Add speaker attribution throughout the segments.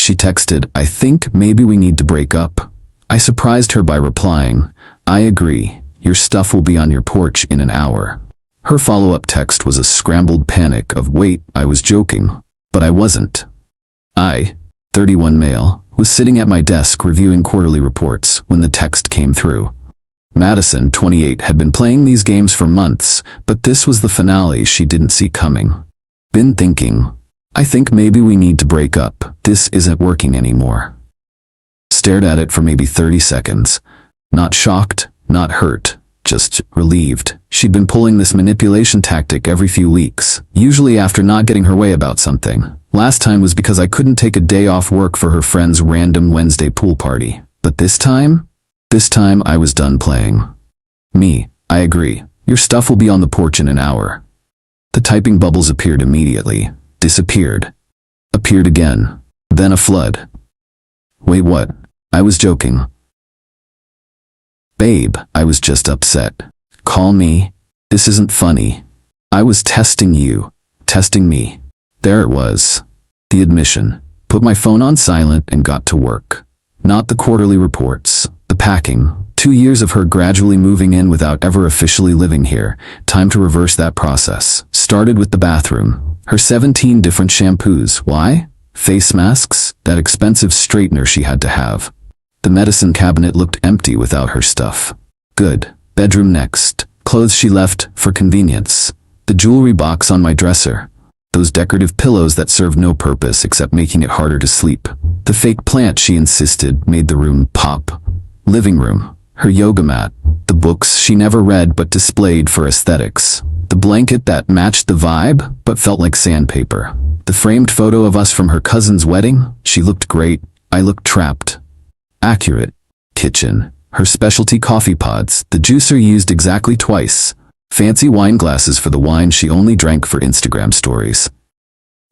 Speaker 1: She texted, "I think maybe we need to break up." I surprised her by replying, "I agree. Your stuff will be on your porch in an hour." Her follow-up text was a scrambled panic of, "Wait, I was joking." But I wasn't. I, 31 male, was sitting at my desk reviewing quarterly reports when the text came through. Madison, 28, had been playing these games for months, but this was the finale she didn't see coming. "Been thinking. I think maybe we need to break up. This isn't working anymore." Stared at it for maybe 30 seconds. Not shocked, not hurt, just relieved. She'd been pulling this manipulation tactic every few weeks, usually after not getting her way about something. Last time was because I couldn't take a day off work for her friend's random Wednesday pool party. But this time I was done playing. "Me, I agree. Your stuff will be on the porch in an hour." The typing bubbles appeared immediately, disappeared, appeared again, then a flood. "Wait, what? I was joking." "Babe, I was just upset. Call me. This isn't funny. I was testing you, testing me." There it was. The admission. Put my phone on silent and got to work. Not the quarterly reports, the packing. 2 years of her gradually moving in without ever officially living here. Time to reverse that process. Started with the bathroom. Her 17 different shampoos. Why? Face masks? That expensive straightener she had to have. The medicine cabinet looked empty without her stuff. Good. Bedroom next. Clothes she left for convenience. The jewelry box on my dresser. Those decorative pillows that served no purpose except making it harder to sleep. The fake plant she insisted made the room pop. Living room. Her yoga mat. The books she never read but displayed for aesthetics. The blanket that matched the vibe but felt like sandpaper. The framed photo of us from her cousin's wedding. She looked great. I looked trapped. Accurate. Kitchen. Her specialty coffee pods. The juicer used exactly twice. Fancy wine glasses for the wine she only drank for Instagram stories.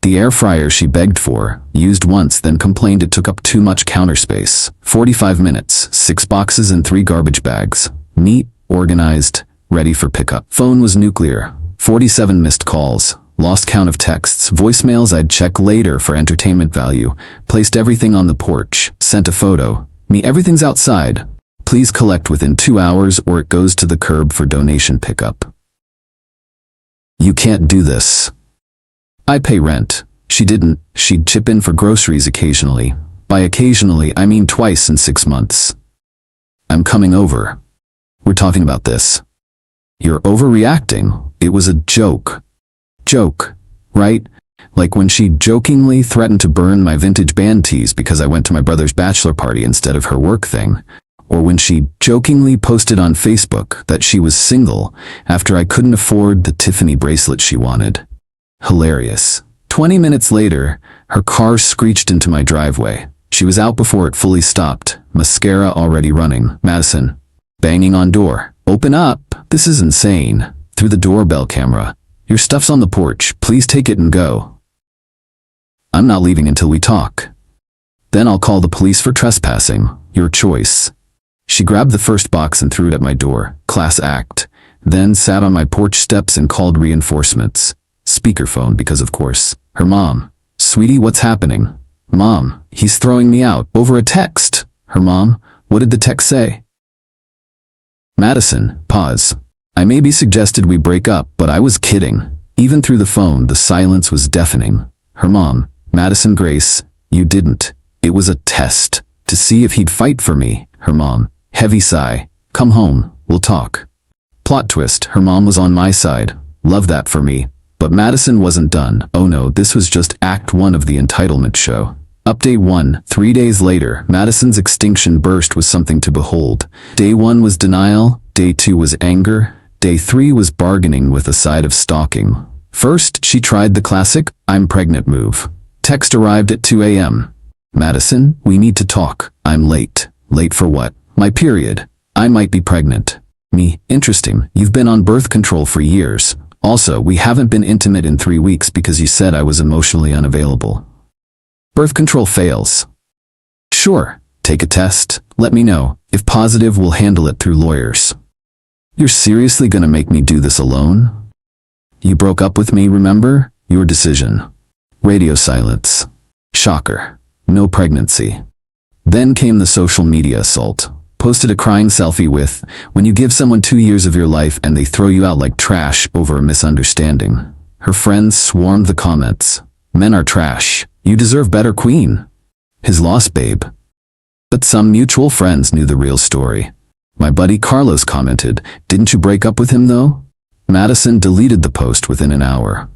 Speaker 1: The air fryer she begged for, used once then complained it took up too much counter space. 45 minutes, 6 boxes and 3 garbage bags. Neat, organized, ready for pickup. Phone was nuclear. 47 missed calls. Lost count of texts, voicemails I'd check later for entertainment value. Placed everything on the porch. Sent a photo. "Me, everything's outside. Please collect within 2 hours or it goes to the curb for donation pickup." "You can't do this." "I pay rent." She didn't. She'd chip in for groceries occasionally. By occasionally, I mean twice in 6 months. "I'm coming over. We're talking about this." "You're overreacting. It was a joke." Joke, right? Like when she jokingly threatened to burn my vintage band tees because I went to my brother's bachelor party instead of her work thing. Or when she jokingly posted on Facebook that she was single after I couldn't afford the Tiffany bracelet she wanted. Hilarious. 20 minutes later, her car screeched into my driveway. She was out before it fully stopped, mascara already running. "Madison." Banging on door. "Open up. This is insane." Through the doorbell camera. "Your stuff's on the porch. Please take it and go." "I'm not leaving until we talk." "Then I'll call the police for trespassing. Your choice." She grabbed the first box and threw it at my door. Class act. Then sat on my porch steps and called reinforcements. Speakerphone because of course. Her mom. "Sweetie, what's happening?" "Mom, he's throwing me out. Over a text." Her mom. "What did the text say?" Madison. Pause. "I maybe suggested we break up, but I was kidding." Even through the phone, the silence was deafening. Her mom. "Madison Grace, you didn't. It was a test. To see if he'd fight for me." Her mom. Heavy sigh. "Come home, we'll talk." Plot twist, her mom was on my side. Love that for me. But Madison wasn't done. Oh no, this was just Act 1 of the entitlement show. Update 1. 3 days later, Madison's extinction burst was something to behold. Day 1 was denial. Day 2 was anger. Day 3 was bargaining with a side of stalking. First, she tried the classic, "I'm pregnant" move. Text arrived at 2 a.m. "Madison, we need to talk. I'm late." "Late for what?" "My period. I might be pregnant." Me. "Interesting. You've been on birth control for years. Also, we haven't been intimate in 3 weeks because you said I was emotionally unavailable." "Birth control fails." "Sure. Take a test. Let me know. If positive, we'll handle it through lawyers." "You're seriously gonna make me do this alone?" "You broke up with me, remember? Your decision." Radio silence. Shocker. No pregnancy. Then came the social media assault. Posted a crying selfie with, when you give someone 2 years of your life and they throw you out like trash over a misunderstanding. Her friends swarmed the comments. Men are trash. You deserve better, queen. His loss, babe. But some mutual friends knew the real story. My buddy Carlos commented, didn't you break up with him though? Madison deleted the post within an hour.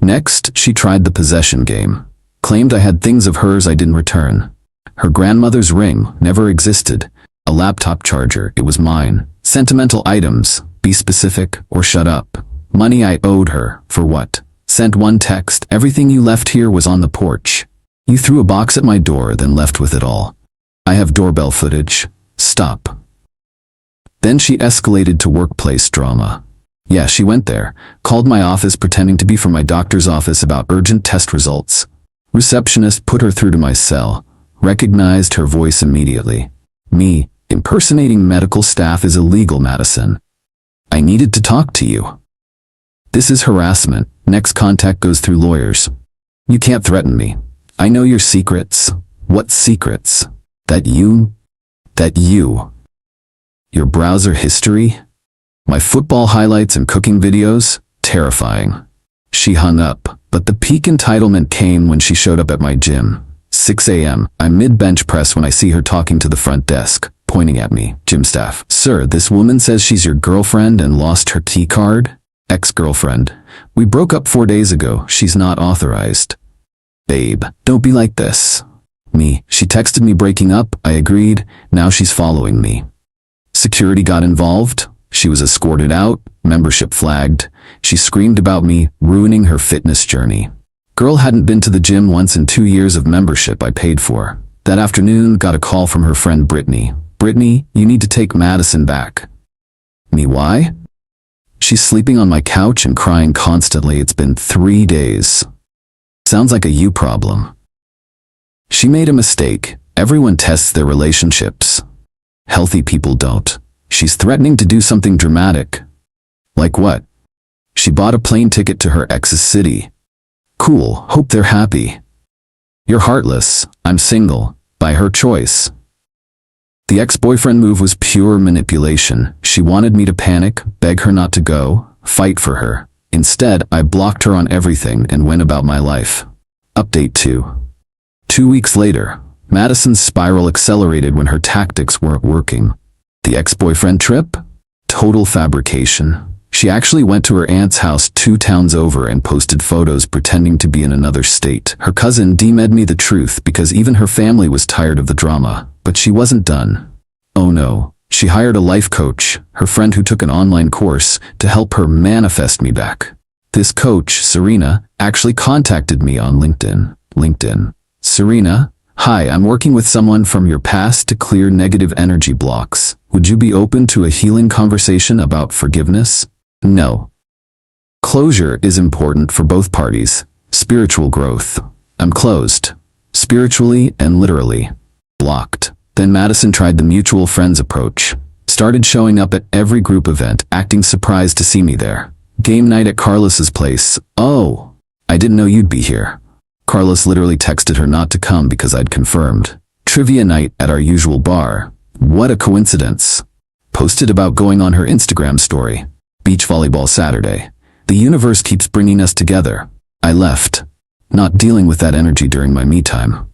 Speaker 1: Next, she tried the possession game. Claimed I had things of hers I didn't return. Her grandmother's ring never existed. A laptop charger, it was mine. Sentimental items, be specific or shut up. Money I owed her, for what? Sent one text, everything you left here was on the porch. You threw a box at my door, then left with it all. I have doorbell footage. Stop. Then she escalated to workplace drama. Yeah, she went there, called my office pretending to be from my doctor's office about urgent test results. Receptionist put her through to my cell, recognized her voice immediately. Me, impersonating medical staff is illegal, Madison. I needed to talk to you. This is harassment. Next contact goes through lawyers. You can't threaten me. I know your secrets. What secrets? That you? Your browser history? My football highlights and cooking videos? Terrifying. She hung up, but the peak entitlement came when she showed up at my gym. 6 a.m. I'm mid-bench press when I see her talking to the front desk, pointing at me. Gym staff. Sir, this woman says she's your girlfriend and lost her key card? Ex-girlfriend. We broke up 4 days ago. She's not authorized. Babe, don't be like this. Me. She texted me breaking up. I agreed. Now she's following me. Security got involved. She was escorted out. Membership flagged. She screamed about me, ruining her fitness journey. Girl hadn't been to the gym once in 2 years of membership I paid for. That afternoon, got a call from her friend Brittany. Brittany, you need to take Madison back. Me, why? She's sleeping on my couch and crying constantly. It's been 3 days. Sounds like a you problem. She made a mistake. Everyone tests their relationships. Healthy people don't. She's threatening to do something dramatic. Like what? She bought a plane ticket to her ex's city. Cool, hope they're happy. You're heartless. I'm single. By her choice. The ex-boyfriend move was pure manipulation. She wanted me to panic, beg her not to go, fight for her. Instead, I blocked her on everything and went about my life. Update 2. 2 weeks later, Madison's spiral accelerated when her tactics weren't working. The ex-boyfriend trip? Total fabrication. She actually went to her aunt's house 2 towns over and posted photos pretending to be in another state. Her cousin DM'd me the truth because even her family was tired of the drama, but she wasn't done. Oh no. She hired a life coach, her friend who took an online course, to help her manifest me back. This coach, Serena, actually contacted me on LinkedIn. Serena, hi, I'm working with someone from your past to clear negative energy blocks. Would you be open to a healing conversation about forgiveness? No. Closure is important for both parties. Spiritual growth. I'm closed. Spiritually and literally. Blocked. Then Madison tried the mutual friends approach. Started showing up at every group event, acting surprised to see me there. Game night at Carlos's place. Oh, I didn't know you'd be here. Carlos literally texted her not to come because I'd confirmed. Trivia night at our usual bar. What a coincidence. Posted about going on her Instagram story. Beach volleyball Saturday. The universe keeps bringing us together. I left. Not dealing with that energy during my me time.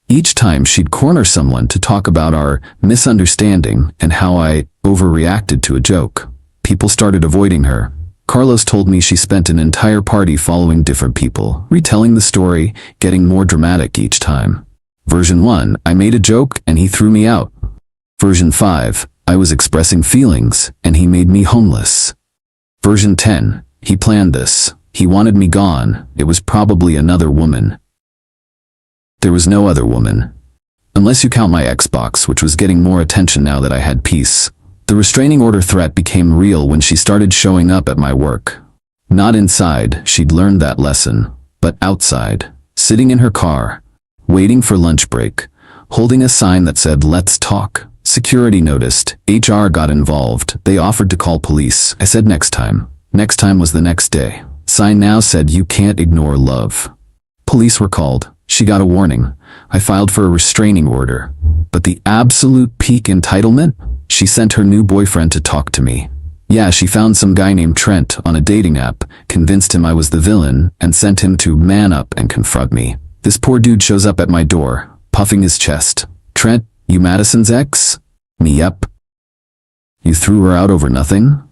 Speaker 1: Each time she'd corner someone to talk about our misunderstanding and how I overreacted to a joke. People started avoiding her. Carlos told me she spent an entire party following different people, retelling the story, getting more dramatic each time. Version 1, I made a joke and he threw me out. Version 5, I was expressing feelings and he made me homeless. Version 10, he planned this. He wanted me gone. It was probably another woman. There was no other woman. Unless you count my Xbox, which was getting more attention now that I had peace. The restraining order threat became real when she started showing up at my work. Not inside, she'd learned that lesson, but outside, sitting in her car, waiting for lunch break, holding a sign that said, "Let's talk." Security noticed, HR got involved, they offered to call police. I said next time. Next time was the next day. Sign now said, "You can't ignore love." Police were called. She got a warning. I filed for a restraining order. But the absolute peak entitlement? She sent her new boyfriend to talk to me. Yeah, she found some guy named Trent on a dating app, convinced him I was the villain, and sent him to man up and confront me. This poor dude shows up at my door, puffing his chest. Trent, you Madison's ex? Me, yep. You threw her out over nothing?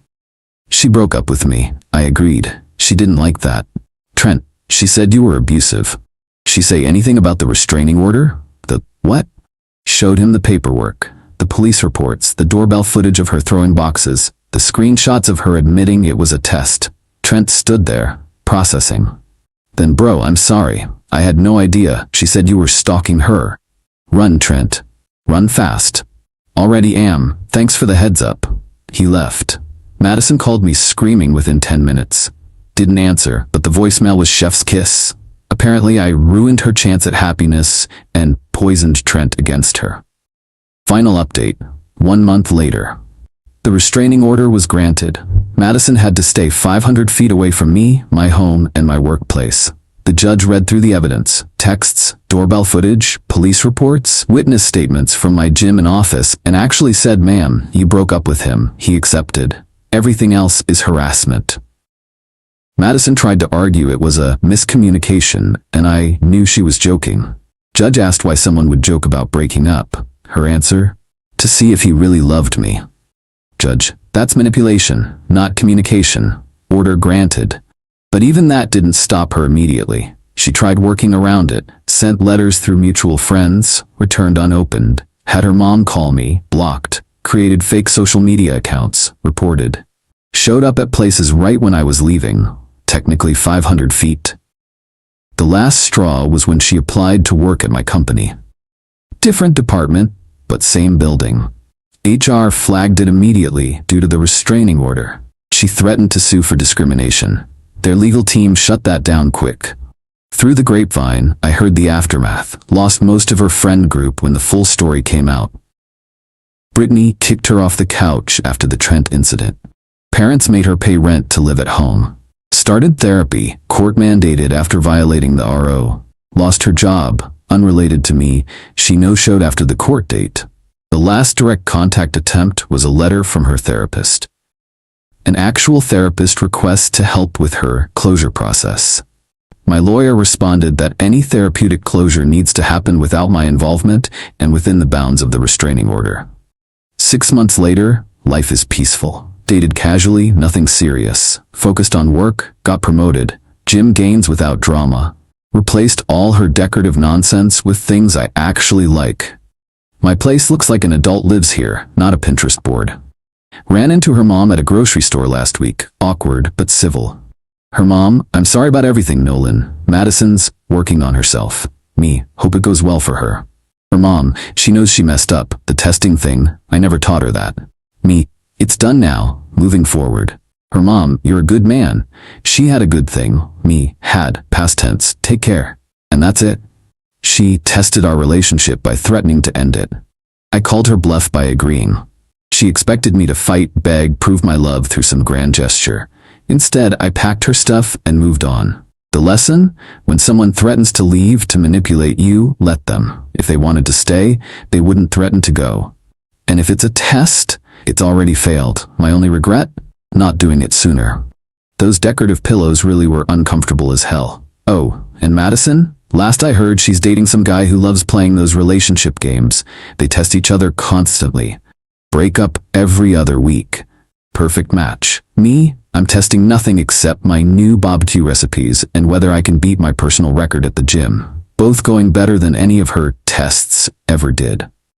Speaker 1: She broke up with me. I agreed. She didn't like that. Trent, she said you were abusive. She say anything about the restraining order? The what? Showed him the paperwork, the police reports, the doorbell footage of her throwing boxes, the screenshots of her admitting it was a test. Trent stood there, processing. Then bro, I'm sorry. I had no idea. She said you were stalking her. Run, Trent. Run fast. Already am. Thanks for the heads up. He left. Madison called me screaming within 10 minutes. Didn't answer, but the voicemail was chef's kiss. Apparently I ruined her chance at happiness and poisoned Trent against her. Final update. 1 month later. The restraining order was granted. Madison had to stay 500 feet away from me, my home, and my workplace. The judge read through the evidence, texts, doorbell footage, police reports, witness statements from my gym and office, and actually said, ma'am, you broke up with him. He accepted. Everything else is harassment. Madison tried to argue it was a miscommunication, and I knew she was joking. Judge asked why someone would joke about breaking up. Her answer? To see if he really loved me. Judge, that's manipulation, not communication. Order granted. But even that didn't stop her immediately. She tried working around it, sent letters through mutual friends, returned unopened, had her mom call me, blocked, created fake social media accounts, reported. Showed up at places right when I was leaving, technically 500 feet. The last straw was when she applied to work at my company. Different department, but same building. HR flagged it immediately due to the restraining order. She threatened to sue for discrimination. Their legal team shut that down quick. Through the grapevine, I heard the aftermath, lost most of her friend group when the full story came out. Brittany kicked her off the couch after the Trent incident. Parents made her pay rent to live at home. Started therapy, court mandated after violating the RO. Lost her job, unrelated to me. She no-showed after the court date. The last direct contact attempt was a letter from her therapist. An actual therapist request to help with her closure process. My lawyer responded that any therapeutic closure needs to happen without my involvement and within the bounds of the restraining order. 6 months later, life is peaceful. Dated casually, nothing serious. Focused on work, got promoted. Gym gains without drama. Replaced all her decorative nonsense with things I actually like. My place looks like an adult lives here, not a Pinterest board. Ran into her mom at a grocery store last week. Awkward, but civil. Her mom, I'm sorry about everything, Nolan. Madison's working on herself. Me, hope it goes well for her. Her mom, she knows she messed up. The testing thing, I never taught her that. Me, it's done now, moving forward. Her mom, you're a good man. She had a good thing. Me, had, past tense, take care. And that's it. She tested our relationship by threatening to end it. I called her bluff by agreeing. She expected me to fight, beg, prove my love through some grand gesture. Instead, I packed her stuff and moved on. The lesson? When someone threatens to leave to manipulate you, let them. If they wanted to stay, they wouldn't threaten to go. And if it's a test, it's already failed. My only regret? Not doing it sooner. Those decorative pillows really were uncomfortable as hell. Oh, and Madison? Last I heard, she's dating some guy who loves playing those relationship games. They test each other constantly. Break up every other week. Perfect match. Me? I'm testing nothing except my new barbecue recipes and whether I can beat my personal record at the gym. Both going better than any of her tests ever did.